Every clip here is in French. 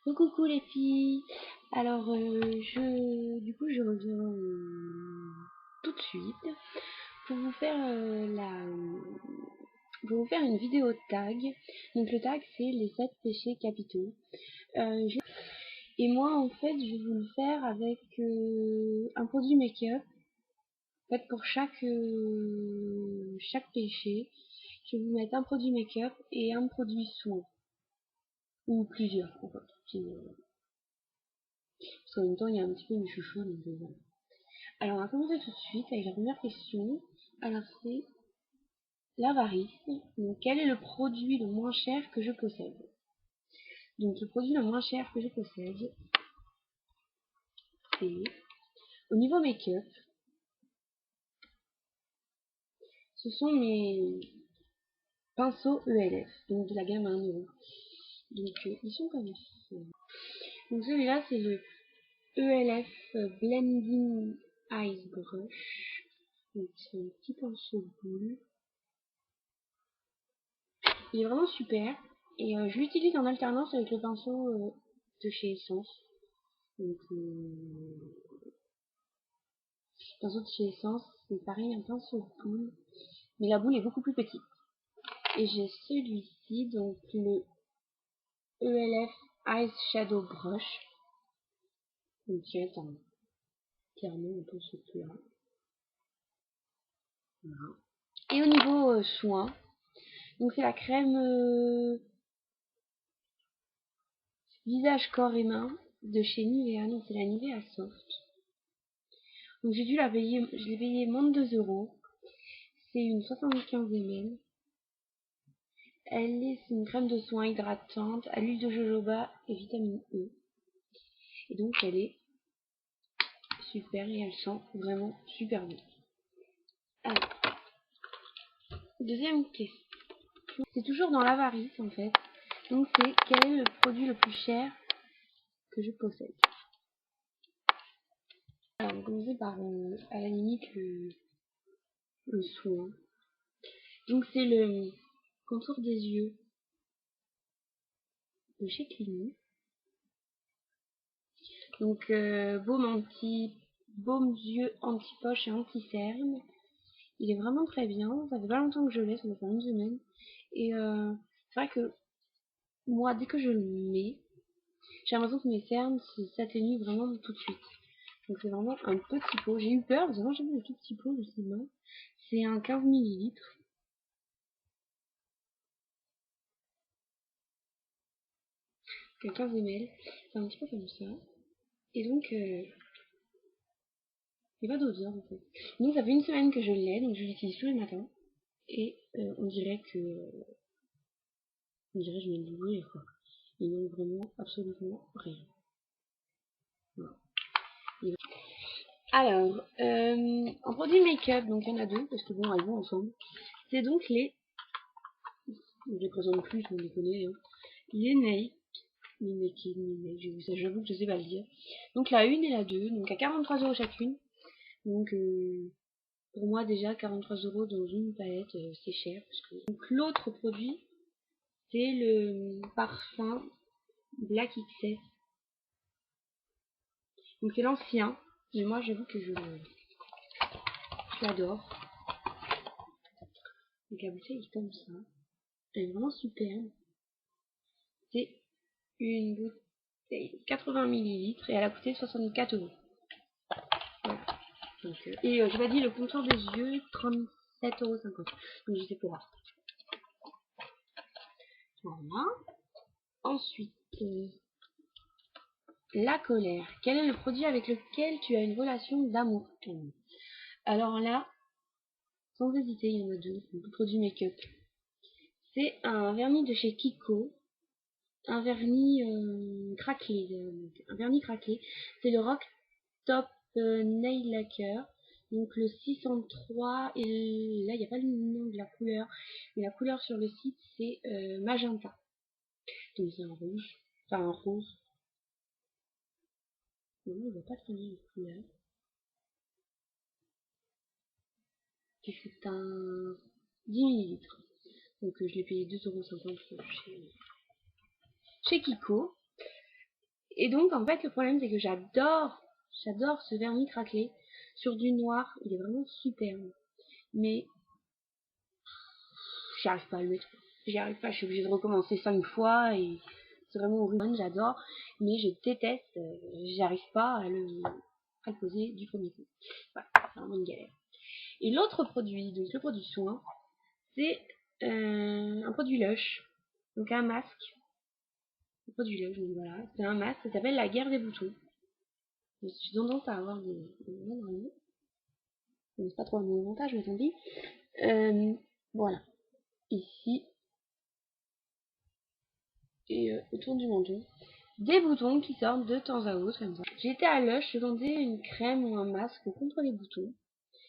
Coucou les filles. Alors je reviens tout de suite pour vous faire pour vous faire une vidéo tag. Donc le tag c'est les 7 péchés capitaux. Et moi en fait je vais vous le faire avec un produit make-up. En fait pour chaque péché, je vais vous mettre un produit make-up et un produit soin. Ou plusieurs en fait. Parce qu'en même temps il y a un petit peu mes chouchous donc voilà. Alors on va commencer tout de suite avec la première question. Alors c'est l'avarice. Donc quel est le produit le moins cher que je possède? Donc le produit le moins cher que je possède, c'est au niveau make-up, ce sont mes pinceaux ELF, donc de la gamme à 1 €. Donc ils sont comme ça. Donc celui-là c'est le ELF Blending Eyes Brush. Donc c'est un petit pinceau bleu. Il est vraiment super. Et je l'utilise en alternance avec le pinceau de chez Essence. Donc, le pinceau de chez Essence, c'est pareil, un pinceau de boule. Mais la boule est beaucoup plus petite. Et j'ai celui-ci, donc le ELF Eyes Shadow Brush. Donc, qui est clairement un peu ce là. Voilà. Et au niveau soin, donc c'est la crème visage, corps et main de chez Nivea. Donc c'est la Nivea Soft. Donc j'ai dû la payer, je l'ai payé moins de 2 €. C'est une 75 ml. C'est une crème de soin hydratante à l'huile de jojoba et vitamine E. Et donc elle est super et elle sent vraiment super bon. Alors, deuxième question. C'est toujours dans l'avarice en fait. Donc c'est quel est le produit le plus cher que je possède? Alors on va commencer par à la limite le soin. Donc c'est le contour des yeux de chez Clinique. Donc baume yeux anti-poche et anti-cerne. Il est vraiment très bien. Ça fait pas longtemps que je l'ai, ça doit faire une semaine. Et c'est vrai que moi, dès que je le mets, j'ai l'impression que mes cernes s'atténuent vraiment tout de suite. Donc c'est vraiment un petit pot. J'ai eu peur parce que moi j'ai vu le tout petit pot de cinéma. C'est un 15 ml. C'est un 15 ml. C'est un petit peu comme ça. Et donc, il n'y a pas d'odeur en fait. Donc ça fait une semaine que je l'ai, donc je l'utilise tous les matins. Et on dirait que je viens de l'ouvrir quoi. Il manque vraiment absolument rien. Voilà. Alors, en produit make-up, donc il y en a deux, parce que bon, elles vont ensemble. C'est donc je les présente plus, on les connaît, hein. Les Nike, j'avoue que je sais pas le dire. Donc la 1 et la 2, donc à 43 € chacune. Donc pour moi déjà 43 € dans une palette, c'est cher. Donc l'autre produit, c'est le parfum Black XS. Donc c'est l'ancien, mais moi j'avoue que je l'adore. Donc la bouteille est comme ça. Elle est vraiment superbe. C'est une bouteille de 80 ml et elle a coûté 64 €. Voilà. Donc, et je m'ai dit le contour des yeux, 37,50 €. Donc j'étais pour voir. Voilà. Ensuite, la colère. Quel est le produit avec lequel tu as une relation d'amour? Alors là, sans hésiter, il y en a deux. Le produit make-up. C'est un vernis de chez Kiko. Un vernis craquelé. Un vernis craquelé. C'est le Rock Top Nail Lacquer. Donc le 603. Et là, il n'y a pas le nom de la couleur. Mais la couleur sur le site, c'est magenta. Donc c'est un rouge. Enfin un rose. Non, on ne voit pas très bien la couleur. C'est un 10 ml. Donc je l'ai payé 2,50 € chez Kiko. Et donc en fait le problème c'est que j'adore ce vernis craquelé sur du noir, il est vraiment superbe. Mais j'y arrive pas à le mettre. J'y arrive pas, je suis obligée de recommencer 5 fois et c'est vraiment horrible. J'adore, mais je déteste, j'y arrive pas à le poser du premier coup. Voilà, c'est vraiment une galère. Et l'autre produit, donc le produit soin, c'est un produit Lush, donc un masque. Un produit Lush, donc voilà, c'est un masque, ça s'appelle la guerre des boutons. J'ai tendance à avoir des maladies. C'est pas trop le bon montage, mais tant pis. Voilà, ici et autour du menton, des boutons qui sortent de temps à autre comme ça. J'étais à Lush, je vendais une crème ou un masque contre les boutons.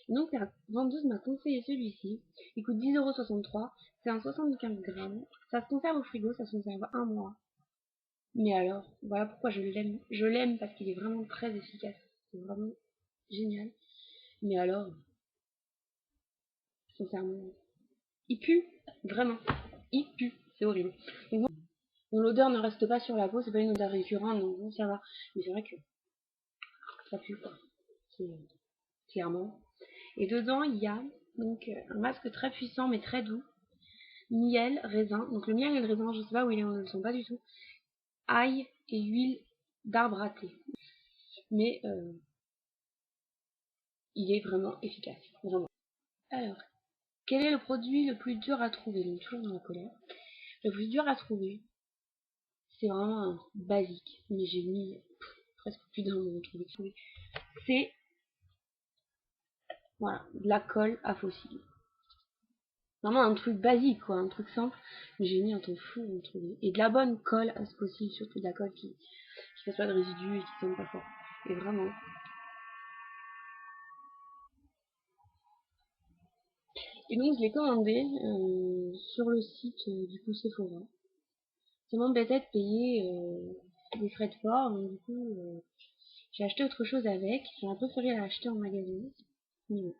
Donc la vendeuse m'a conseillé celui-ci. Il coûte 10,63 €. C'est un 75 grammes. Ça se conserve au frigo, ça se conserve un mois. Mais alors, voilà pourquoi je l'aime. Je l'aime parce qu'il est vraiment très efficace. C'est vraiment génial. Mais alors, sincèrement, il pue. Vraiment. Il pue. C'est horrible. Donc, bon, l'odeur ne reste pas sur la peau, c'est pas une odeur récurrente, donc bon, ça va. Mais c'est vrai que ça pue quoi. C'est clairement. Et dedans, il y a donc un masque très puissant mais très doux. Miel, raisin. Donc le miel et le raisin, je sais pas où il est, on ne le sent pas du tout. Ail et huile d'arbre à thé. Mais il est vraiment efficace. Vraiment. Alors, quel est le produit le plus dur à trouver? Donc toujours dans la colère. Le plus dur à trouver, c'est vraiment un basique. Mais j'ai mis presque plus d'un mois à trouver. C'est voilà, de la colle à fossiles. Vraiment un truc basique, quoi, un truc simple. Mais j'ai mis un temps fou à en trouver. Et de la bonne colle à ce fossile, surtout de la colle qui fait pas de résidus et qui sonne pas fort. Et vraiment. Et donc je l'ai commandé sur le site du coup Sephora. Ça m'embêtait de payer des frais de port, donc du coup j'ai acheté autre chose avec. J'aurais préféré l'acheter en magasin. Mais bon.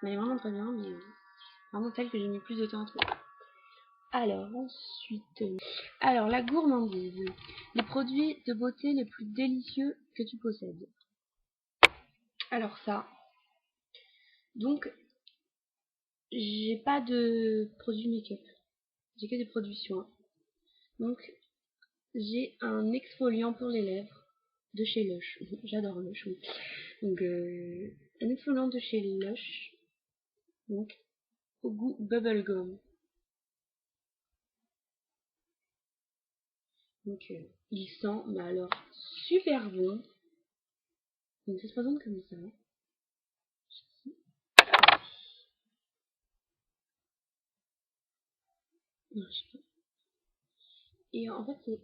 Elle est vraiment très bien, mais vraiment celle que j'ai mis plus de temps à trouver. Alors ensuite, alors la gourmandise. Les produits de beauté les plus délicieux que tu possèdes. Alors ça, donc j'ai pas de produits make-up, j'ai que des produits soins. Donc j'ai un exfoliant pour les lèvres de chez Lush. J'adore Lush, oui. Donc un exfoliant de chez Lush, donc au goût bubblegum. Donc il sent, mais alors super bon. Donc ça se présente comme ça. Et en fait, c'est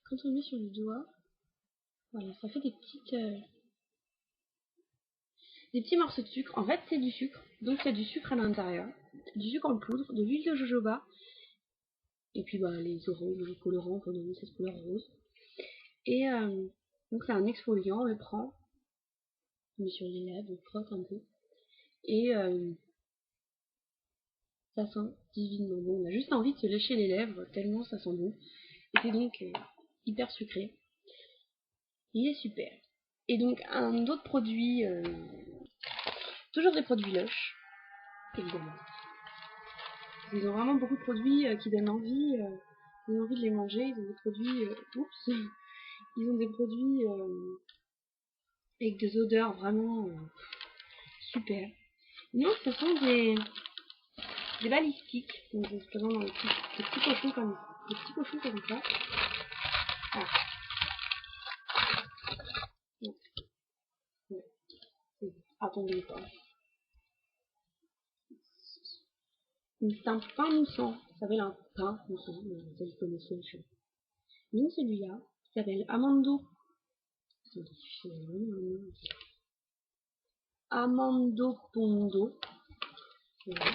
quand on le met sur le doigt, voilà, ça fait des petits morceaux de sucre. En fait, c'est du sucre, donc il y a du sucre à l'intérieur, du sucre en poudre, de l'huile de jojoba, et puis bah les oranges, les colorants pour donner cette couleur rose. Et donc c'est un exfoliant, on le prend, on met sur les lèvres, on frotte un peu, et ça sent divinement bon. On a juste envie de se lécher les lèvres tellement ça sent bon. Et c'est donc hyper sucré. Il est super. Et donc un autre produit, toujours des produits Lush, évidemment. Ils ont vraiment beaucoup de produits qui donnent envie de les manger. Ils ont des produits, oups, ils ont des produits avec des odeurs vraiment super. Non, ce sont des balistiques. Donc ça se présente dans des petits pochons comme ça. Ah, non, non, attendez pas. C'est un pain moussant. Ça s'appelle un pain moussant, mais vous le connaissez, je sais. Donc celui-là, qui s'appelle Amando. Amando Pondo. Voilà.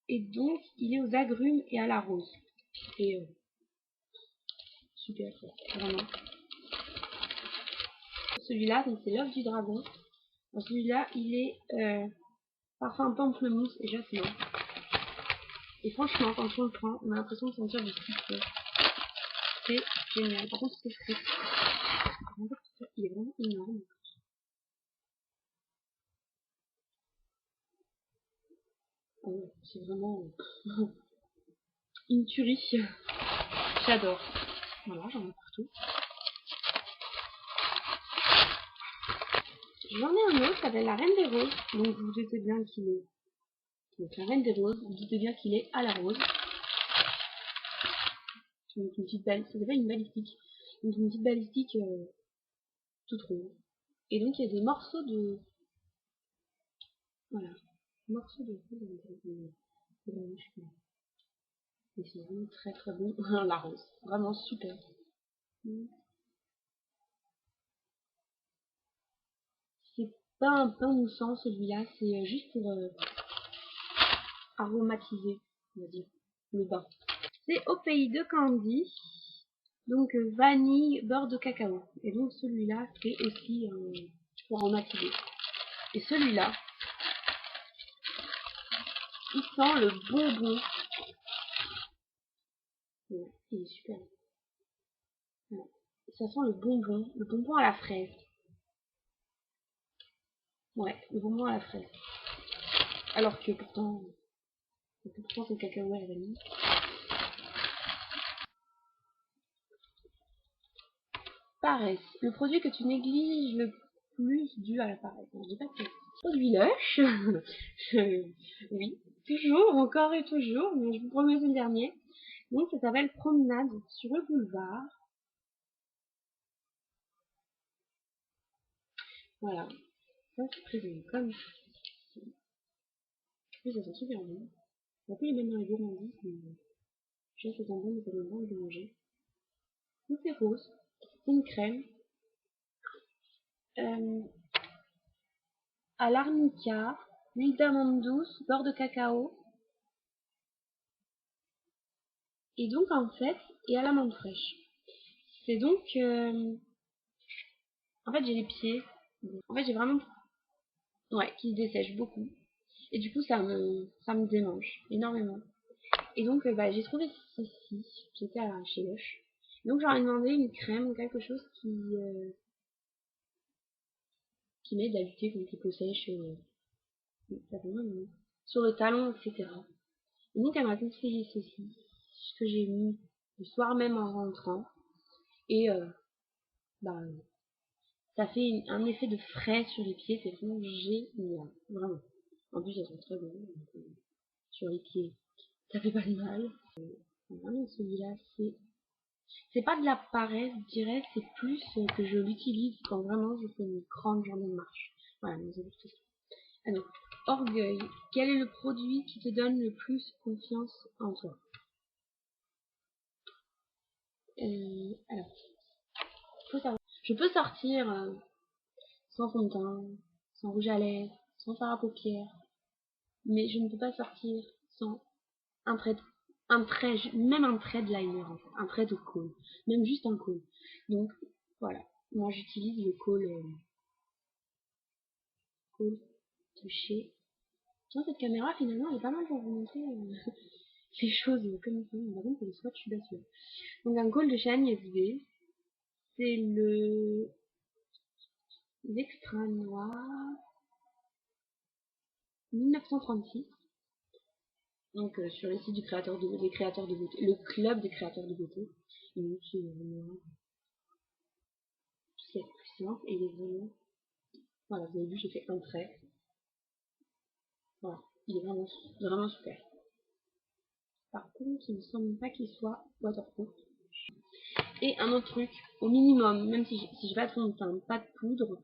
Et donc, il est aux agrumes et à la rose. Et super, vraiment. Celui-là, donc c'est l'œuf du dragon. Celui-là, il est parfum pamplemousse et jasmin. Et franchement, quand on le prend, on a l'impression de sentir du citron. c'est génial. Par contre, c'est frais. Il est vraiment énorme. Oh, c'est vraiment une tuerie. J'adore. Voilà, j'en ai partout. J'en ai un autre, ça s'appelle la Reine des Roses. Donc vous doutez bien qu'il est. Donc la Reine des Roses, vous doutez bien qu'il est à la rose. Donc une petite balle, c'est pas une balistique. Donc une petite balistique toute rose. Et donc il y a des morceaux de. Voilà. Morceaux de rose. Ils sont vraiment très très bons. La rose. Vraiment super. C'est pas un pain moussant celui-là, c'est juste pour aromatiser, on va dire, le bain. C'est au pays de Candy, donc vanille, beurre de cacao. Et donc celui-là, c'est aussi pour aromatiser. Et celui-là, il sent le bonbon. Ouais, il est super. Ouais. Ça sent le bonbon à la fraise. Ouais, le bonbon à la fraise. Alors que pourtant c'est cacao à la vanille. Paresse. Le produit que tu négliges le plus dû à la paresse. Je dis pas que c'est produit Lush. Oui, toujours, encore et toujours, mais je vous promets le dernier. Donc ça s'appelle Promenade sur le boulevard. Voilà. Ça c'est présenté comme ça. Oui, ça sent super bon. Après il est même dans les gourmandises, mais je sais que ça sent bon, mais ça donne envie de manger. Donc c'est rose. C'est une crème. Euh, à l'arnica, huile d'amande douce, beurre de cacao. Et donc en fait, et à l'amande fraîche. C'est donc, en fait j'ai les pieds, en fait j'ai vraiment, ouais, qui se dessèchent beaucoup. Et du coup ça me démange énormément. Et donc bah, j'ai trouvé ceci, j'étais chez Lush. Donc j'aurais demandé une crème ou quelque chose qui m'aide à lutter contre les peaux sèches, sur le talon, etc. Et donc elle m'a conseillé ceci, ce que j'ai mis le soir même en rentrant. Et bah, ça fait un effet de frais sur les pieds, c'est vraiment génial, vraiment. En plus, elles sont très bonnes, sur les pieds, ça fait pas de mal. Vraiment, celui-là, c'est pas de la paresse, je dirais, c'est plus que je l'utilise quand vraiment je fais une grande journée de marche. Voilà, mais c'est tout ça. Alors, orgueil. Quel est le produit qui te donne le plus confiance en toi? Alors, faut savoir. Je peux sortir sans fond de teint, sans rouge à lèvres, sans fard à paupières, mais je ne peux pas sortir sans un trait, même un trait de liner, en fait, un trait de cône, même juste un cône. Donc voilà, moi j'utilise le cône touché. Tiens, cette caméra finalement elle est pas mal pour vous montrer les choses comme ça. Par contre pour le swatch je suis pas sûre. Donc un cône de chez Agnès V, c'est l'extra noir 1936. Donc sur les sites des créateurs de beauté, le club des créateurs de beauté. Et donc c'est vraiment tout ce qui est plus simple et il est vraiment. Voilà, vous avez vu, j'ai fait un trait. Voilà, il est vraiment, vraiment super. Par contre, il ne me semble pas qu'il soit waterproof. Et un autre truc, au minimum, même si j'ai pas de fond de teint, pas de poudre,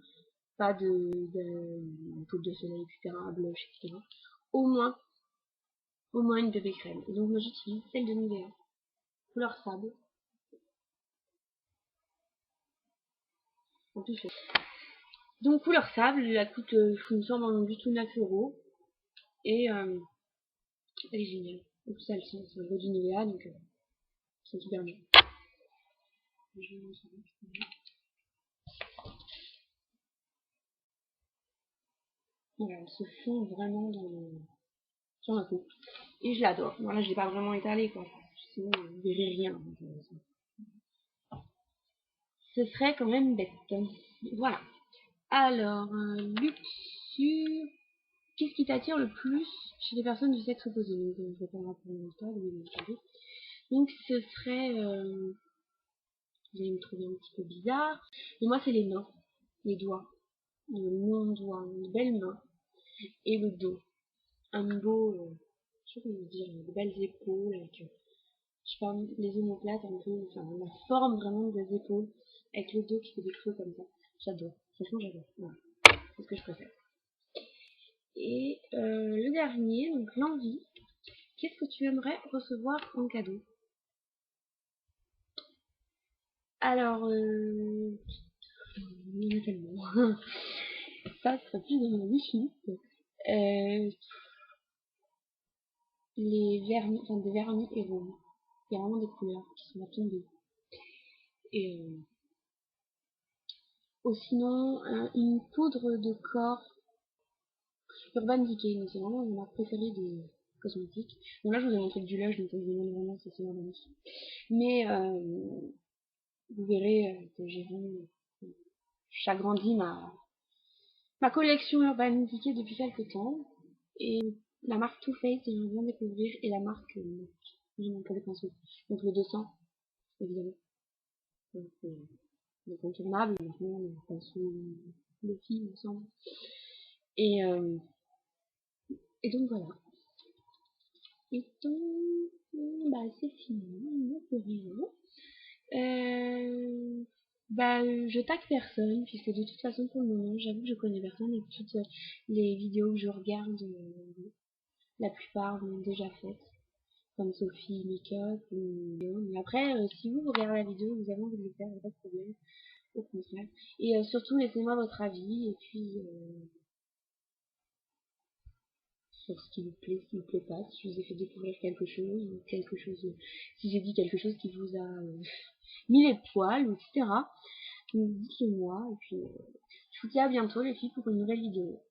pas de poudre de soleil, etc., blush, etc., au moins, une bébé crème. Et donc moi j'utilise celle de Nivea, couleur sable. En plus, donc couleur sable, elle coûte, il me semble, du tout 9 €. Et elle est géniale. En plus, elle sent, c'est un produit Nivea, donc c'est super bien. Voilà, elle se fond vraiment sur ma peau. Et je l'adore. Bon, là, je l'ai pas vraiment étalé, quoi. Sinon, vous verrez rien. ce serait quand même bête. Voilà. Alors, luxure. Qu'est-ce qui t'attire le plus chez les personnes du sexe opposé? Donc, je vais pas me rappeler l'histoire, donc ce serait, vous allez me trouver un petit peu bizarre, mais moi c'est les mains, les doigts, le long doigt, une belle main, et le dos, un beau, je sais pas comment dire, de belles épaules, avec, je sais pas, les omoplates un peu, enfin la forme vraiment des épaules, avec le dos qui fait des creux comme ça, j'adore, franchement j'adore, voilà, c'est ce que je préfère. Et le dernier, donc l'envie. Qu'est-ce que tu aimerais recevoir en cadeau? Alors, il y en a tellement. Ça serait plus dans mon wishlist. Les vernis, enfin des vernis héros. Il y a vraiment des couleurs qui sont à tomber. Et sinon, une poudre de corps Urban Decay. C'est vraiment ma préférée des cosmétiques. Bon là je vous ai montré du lush, donc je vous demande vraiment si c'est vraiment. Mais vous verrez que j'ai vraiment j'agrandis ma collection Urban Decay depuis quelques temps. Et la marque Too Faced, j'aimerais bien découvrir. Et la marque pour les pinceaux. Donc le 200, évidemment. Donc l'incontournable, maintenant, le pinceau de fille, il me semble. Et, euh, et donc voilà. Et donc, bah c'est fini, il n'y a plus rien. Bah, je tag personne, puisque de toute façon, pour le moment, j'avoue que je connais personne et que toutes les vidéos que je regarde, la plupart l'ont déjà faites, comme Sophie Makeup ou mais après, si vous regardez la vidéo, vous avez envie de le faire, il n'y a pas de problème, au contraire. Et surtout, laissez-moi votre avis, et puis, sur ce qui vous plaît, ce qui vous plaît pas, si je vous ai fait découvrir quelque chose, ou si j'ai dit quelque chose qui vous a mis les poils, etc. Donc dites-le moi, et puis je vous dis à bientôt les filles pour une nouvelle vidéo.